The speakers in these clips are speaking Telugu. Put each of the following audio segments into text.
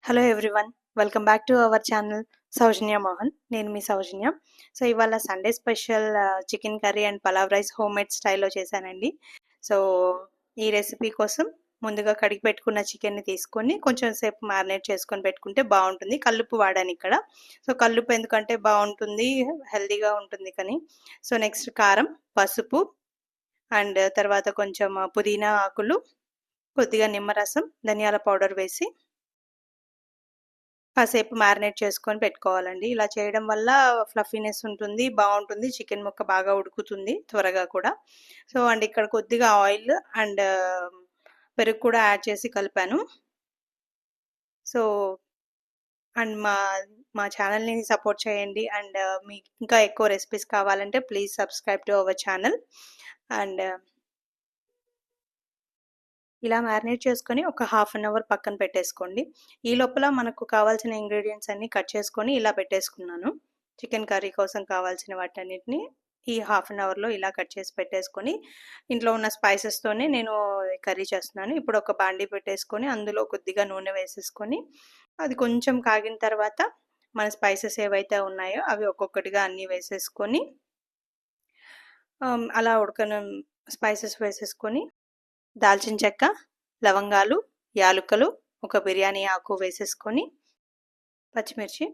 Hello everyone. Welcome back to our channel Soujanya Mohan. నేను మీ సౌజన్య. సో ఇవాళ Sunday special chicken curry and pulao rice home made స్టైల్లో చేశానండి. సో ఈ రెసిపీ కోసం ముందుగా కడిగి పెట్టుకున్న చికెన్ని తీసుకొని కొంచెం సేపు మ్యారినేట్ చేసుకొని పెట్టుకుంటే బాగుంటుంది. కల్లుప్పు వాడాను ఇక్కడ. సో కల్లుప్పు ఎందుకంటే బాగుంటుంది, హెల్తీగా ఉంటుంది కానీ. సో నెక్స్ట్ కారం, పసుపు అండ్ తర్వాత కొంచెం పుదీనా ఆకులు, కొద్దిగా నిమ్మరసం, ధనియాల పౌడర్ వేసి కాసేపు మ్యారినేట్ చేసుకొని పెట్టుకోవాలండి. ఇలా చేయడం వల్ల ఫ్లఫీనెస్ ఉంటుంది, బాగుంటుంది. చికెన్ ముక్క బాగా ఉడుకుతుంది త్వరగా కూడా. సో అండ్ ఇక్కడ కొద్దిగా ఆయిల్ అండ్ పెరుగు కూడా యాడ్ చేసి కలిపాను. సో అండ్ మా ఛానల్ని సపోర్ట్ చేయండి. అండ్ మీకు ఇంకా ఎక్కువ రెసిపీస్ కావాలంటే please subscribe to our channel. And ఇలా మ్యారినేట్ చేసుకొని ఒక హాఫ్ అన్ అవర్ పక్కన పెట్టేసుకోండి. ఈ లోపల మనకు కావాల్సిన ఇంగ్రీడియంట్స్ అన్నీ కట్ చేసుకొని ఇలా పెట్టేసుకున్నాను. చికెన్ కర్రీ కోసం కావాల్సిన వాటన్నిటిని ఈ హాఫ్ అన్ అవర్లో ఇలా కట్ చేసి పెట్టేసుకొని ఇంట్లో ఉన్న స్పైసెస్తోనే నేను కర్రీ చేస్తున్నాను. ఇప్పుడు ఒక బాండీ పెట్టేసుకొని అందులో కొద్దిగా నూనె వేసేసుకొని అది కొంచెం కాగిన తర్వాత మన స్పైసెస్ ఏవైతే ఉన్నాయో అవి ఒక్కొక్కటిగా అన్నీ వేసేసుకొని అలా స్పైసెస్ వేసేసుకొని దాల్చిన చెక్క, లవంగాలు, యాలుక్కలు, ఒక బిర్యానీ ఆకు వేసేసుకొని పచ్చిమిర్చి,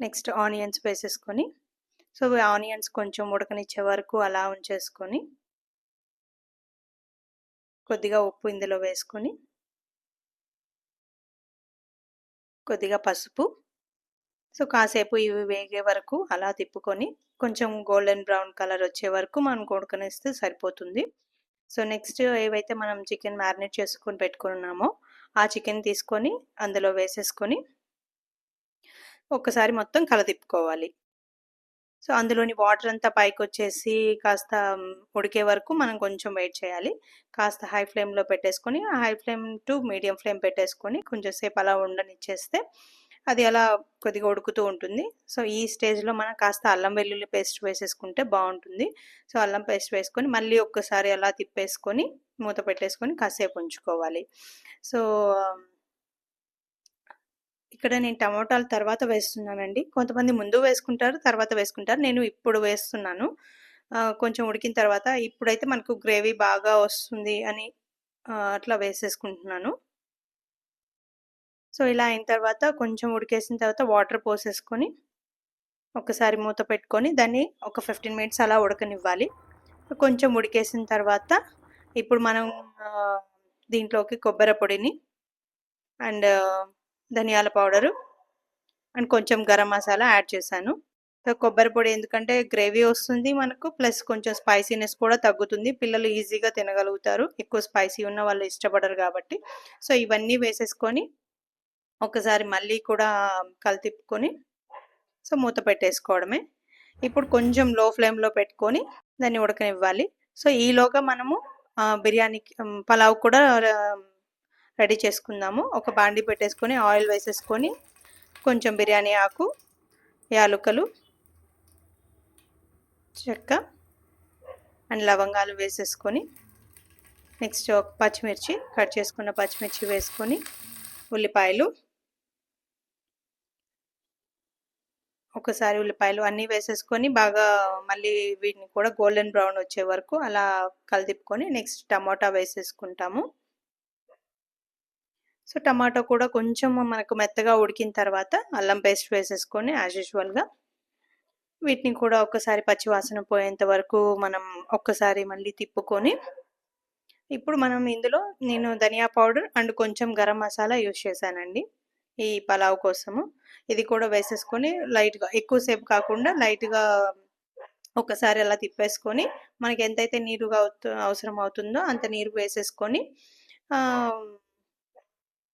నెక్స్ట్ ఆనియన్స్ వేసేసుకొని సో ఆనియన్స్ కొంచెం ఉడకనిచ్చే వరకు అలా ఉంచేసుకొని కొద్దిగా ఉప్పు ఇందులో వేసుకొని కొద్దిగా పసుపు సో కాసేపు ఇవి వేగే వరకు అలా తిప్పుకొని కొంచెం గోల్డెన్ బ్రౌన్ కలర్ వచ్చే వరకు మనం ఉడకనిస్తే సరిపోతుంది. సో నెక్స్ట్ ఏవైతే మనం చికెన్ మ్యారినేట్ చేసుకొని పెట్టుకున్నామో ఆ చికెన్ తీసుకొని అందులో వేసేసుకొని ఒక్కసారి మొత్తం కలదిప్పుకోవాలి. సో అందులోని వాటర్ అంతా పైకి వచ్చేసి కాస్త ఉడికే వరకు మనం కొంచెం వెయిట్ చేయాలి. కాస్త హై ఫ్లేమ్లో పెట్టేసుకొని high flame to medium flame పెట్టేసుకొని కొంచెం సేపు అలా ఉండనిచ్చేస్తే అది అలా కొద్దిగా ఉడుకుతూ ఉంటుంది. సో ఈ స్టేజ్లో మనం కాస్త అల్లం వెల్లుల్లి పేస్ట్ వేసేసుకుంటే బాగుంటుంది. సో అల్లం పేస్ట్ వేసుకొని మళ్ళీ ఒక్కసారి అలా తిప్పేసుకొని మూత పెట్టేసుకొని కాసేపు ఉంచుకోవాలి. సో ఇక్కడ నేను టమోటాలు తర్వాత వేస్తున్నానండి. కొంతమంది ముందు వేసుకుంటారు, తర్వాత వేసుకుంటారు. నేను ఇప్పుడు వేస్తున్నాను. కొంచెం ఉడికిన తర్వాత ఇప్పుడైతే మనకు గ్రేవీ బాగా వస్తుంది అని అట్లా వేసేసుకుంటున్నాను. సో ఇలా అయిన తర్వాత కొంచెం ఉడికేసిన తర్వాత వాటర్ పోసేసుకొని ఒకసారి మూత పెట్టుకొని దాన్ని ఒక 15 మినిట్స్ అలా ఉడకనివ్వాలి. కొంచెం ఉడికేసిన తర్వాత ఇప్పుడు మనం దీంట్లోకి కొబ్బరి పొడిని అండ్ ధనియాల పౌడరు అండ్ కొంచెం గరం మసాలా యాడ్ చేశాను. కొబ్బరి పొడి ఎందుకంటే గ్రేవీ వస్తుంది మనకు, ప్లస్ కొంచెం స్పైసీనెస్ కూడా తగ్గుతుంది. పిల్లలు ఈజీగా తినగలుగుతారు, ఎక్కువ స్పైసీ ఉన్న వాళ్ళు ఇష్టపడరు కాబట్టి. సో ఇవన్నీ వేసేసుకొని ఒకసారి మళ్ళీ కూడా కలితిప్పుకొని సో మూత పెట్టేసుకోవడమే. ఇప్పుడు కొంచెం లో ఫ్లేమ్లో పెట్టుకొని దాన్ని ఉడకనివ్వాలి. సో ఈలోగా మనము బిర్యానీకి పలావ్ కూడా రెడీ చేసుకుందాము. ఒక బాండీ పెట్టేసుకొని ఆయిల్ వేసేసుకొని కొంచెం బిర్యానీ ఆకు, యాలుకలు, చెక్క అండ్ లవంగాలు వేసేసుకొని నెక్స్ట్ పచ్చిమిర్చి, కట్ చేసుకున్న పచ్చిమిర్చి వేసుకొని ఉల్లిపాయలు, ఒకసారి ఉల్లిపాయలు అన్నీ వేసేసుకొని బాగా మళ్ళీ వీటిని కూడా గోల్డెన్ బ్రౌన్ వచ్చే వరకు అలా కలిదిప్పుకొని నెక్స్ట్ టమాటా వేసేసుకుంటాము. సో టమాటో కూడా కొంచెం మనకు మెత్తగా ఉడికిన తర్వాత అల్లం పేస్ట్ వేసేసుకొని యాజ్ యూజువల్గా వీటిని కూడా ఒకసారి పచ్చివాసన పోయేంత వరకు మనం ఒక్కసారి మళ్ళీ తిప్పుకొని ఇప్పుడు మనం ఇందులో నేను ధనియా పౌడర్ అండ్ కొంచెం గరం మసాలా యూజ్ చేశానండి ఈ పలావ్ కోసము. ఇది కూడా వేసేసుకొని లైట్గా, ఎక్కువసేపు కాకుండా లైట్గా ఒకసారి అలా తిప్పేసుకొని మనకి ఎంతైతే నీరుగా అవసరం అవుతుందో అంత నీరు వేసేసుకొని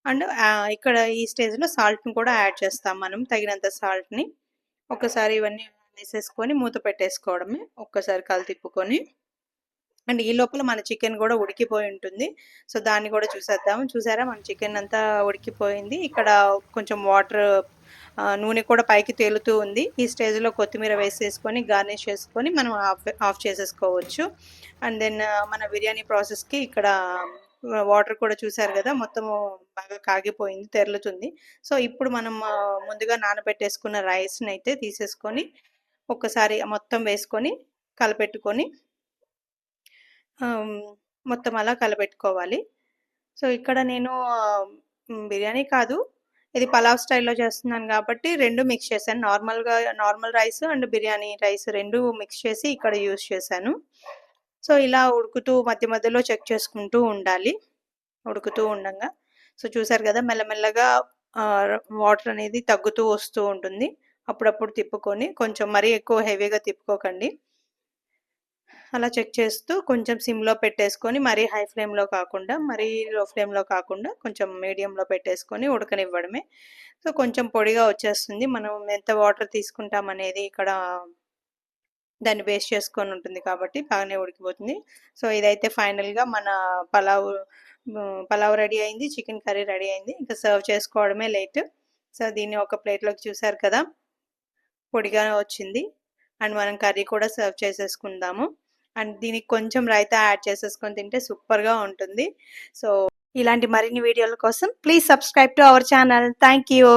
అండ్ ఇక్కడ ఈ స్టేజ్లో సాల్ట్ని కూడా యాడ్ చేస్తాం మనం, తగినంత సాల్ట్ని. ఒకసారి ఇవన్నీ వేసేసుకొని మూత పెట్టేసుకోవడమే, ఒక్కసారి తిప్పుకొని. అండ్ ఈ లోపల మన చికెన్ కూడా ఉడికిపోయి ఉంటుంది. సో దాన్ని కూడా చూసేద్దాము. చూసారా మన చికెన్ అంతా ఉడికిపోయింది. ఇక్కడ కొంచెం వాటర్ నూనె కూడా పైకి తేలుతూ ఉంది. ఈ స్టేజ్లో కొత్తిమీర వేసేసుకొని గార్నిష్ చేసుకొని మనం ఆఫ్ చేసేసుకోవచ్చు. అండ్ దెన్ మన బిర్యానీ ప్రాసెస్కి ఇక్కడ వాటర్ కూడా చూసారు కదా, మొత్తము బాగా కాగిపోయింది, తెరులుతుంది. సో ఇప్పుడు మనం ముందుగా నానబెట్టేసుకున్న రైస్ని అయితే తీసేసుకొని ఒక్కసారి మొత్తం వేసుకొని కలపెట్టుకొని ఆమ్, మొత్తం అలా కలపెట్టుకోవాలి. సో ఇక్కడ నేను బిర్యానీ కాదు, ఇది పలావ్ స్టైల్లో చేస్తున్నాను కాబట్టి రెండు మిక్స్ చేశాను. Normal rice and biryani rice రెండు మిక్స్ చేసి ఇక్కడ యూస్ చేశాను. సో ఇలా ఉడుకుతూ మధ్య మధ్యలో చెక్ చేసుకుంటూ ఉండాలి ఉడుకుతూ ఉండంగా. సో చూసారు కదా, మెల్లమెల్లగా వాటర్ అనేది తగ్గుతూ వస్తూ ఉంటుంది. అప్పుడప్పుడు తిప్పుకొని, కొంచెం మరీ ఎక్కువ హెవీగా తిప్పుకోకండి. అలా చెక్ చేస్తూ కొంచెం సిమ్లో పెట్టేసుకొని, మరీ హై ఫ్లేమ్లో కాకుండా మరీ లో ఫ్లేమ్లో కాకుండా కొంచెం మీడియంలో పెట్టేసుకొని ఉడకనివ్వడమే. సో కొంచెం పొడిగా వచ్చేస్తుంది. మనం ఎంత వాటర్ తీసుకుంటాం అనేది ఇక్కడ దాన్ని బేస్ చేసుకొని ఉంటుంది కాబట్టి బాగానే ఉడికిపోతుంది. సో ఇదైతే ఫైనల్గా మన పలావ్ పలావ్ రెడీ అయింది, చికెన్ కర్రీ రెడీ అయింది. ఇంకా సర్వ్ చేసుకోవడమే లేట్. సో దీన్ని ఒక ప్లేట్లోకి చూసారు కదా, పొడిగా వచ్చింది. అండ్ మనం కర్రీ కూడా సర్వ్ చేసేసుకుందాము. అండ్ దీనికి కొంచెం రైతా యాడ్ చేసేసుకొని తింటే సూపర్గా ఉంటుంది. సో ఇలాంటి మరిన్ని వీడియోల కోసం please subscribe to our channel. Thank you.